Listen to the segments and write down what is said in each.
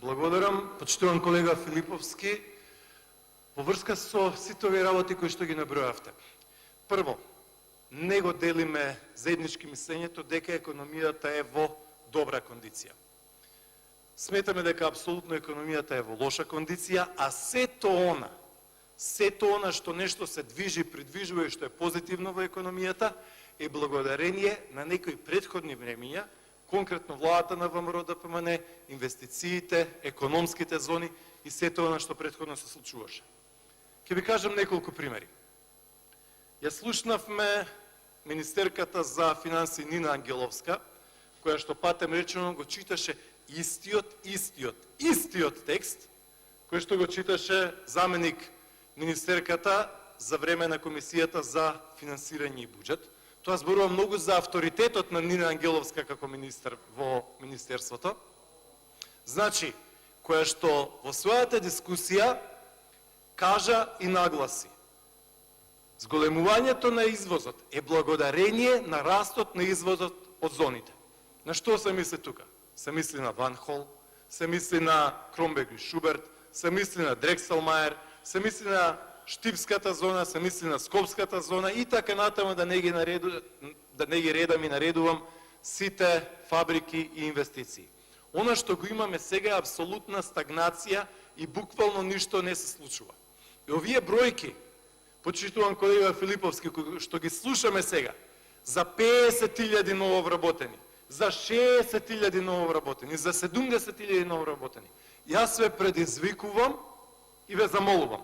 Благодарам, почитуван колега Филиповски, во врска со сите овие работи кои што ги набројавте. Прво, не го делиме заеднички мислењето дека економијата е во добра кондиција. Сметаме дека апсолутно економијата е во лоша кондиција, а сето она што нешто се движи, придвижува и што е позитивно во економијата, е благодарение на некои претходни времења, конкретно владата на ВМРО ДПМН, инвестициите, економските зони и сето она што претходно се случуваше. Ќе ви кажам неколку примери. Ја слушнавме министерката за финансии Нина Ангеловска, која што патем речено го читаше истиот текст, кој што го читаше заменик министерката за време на Комисијата за финансирање и буџет. Тоа зборува многу за авторитетот на Нина Ангеловска како министер во Министерството. Значи, која што во својата дискусија кажа и нагласи: зголемувањето на извозот е благодарение на растот на извозот од зоните. На што се мисли тука? Се мисли на Ванхол, се мисли на Кромберг и Шуберт, се мисли на Дрекселмајер, се мисли на Штипската зона, се мисли на Скопската зона и така натаму, да не ги редам и наредувам сите фабрики и инвестиции. Она што го имаме сега е апсолутна стагнација и буквално ништо не се случува. И овие бројки, почитуван колега Филиповски, што ги слушаме сега, за 50.000 нововработени, за 60.000 нововработени, за 70.000 нововработени, јас ве предизвикувам и ве замолувам.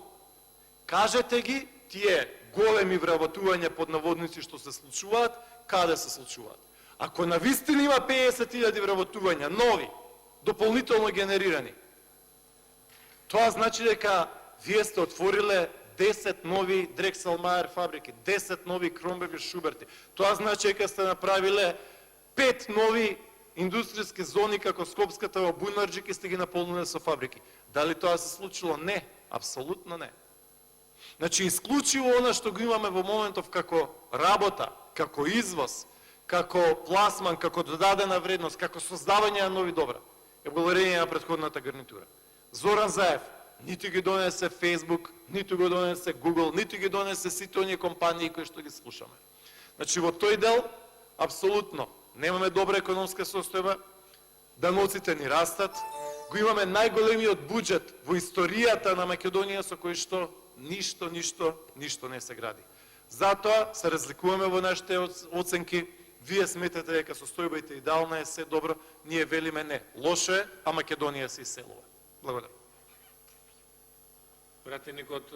Кажете ги тие големи вработувања под наводници што се случуваат, каде се случуваат. Ако навистина има 50.000 вработувања, нови, дополнително генерирани, тоа значи дека вие сте отвориле 10 нови Дрекселмајер фабрики, 10 нови Кромберг и Шуберти. Тоа значи дека сте направиле 5 нови индустријски зони како Скопската во Бујнарџик и сте ги наполниле со фабрики. Дали тоа се случило? Не, апсолутно не. Значи, исклучиво она што го имаме во моментов како работа, како извоз, како пласман, како додадена вредност, како создавање на нови добра, е благодарение на претходната гарнитура. Зоран Заев ниту ги донесе Facebook, ниту го донесе Google, ниту ги донесе сите оние компании кои што ги слушаме. Значи, во тој дел, апсолутно, немаме добра економска состојба, даноците ни растат, го имаме најголемиот буџет во историјата на Македонија со кој што ништо не се гради. Затоа се разликуваме во нашите оценки. Вие сметате дека состојбата идеална е, се добро, ние велиме не. Лошо е, а Македонија се иселува. Благодарам. Пратеникот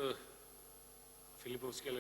Филиповски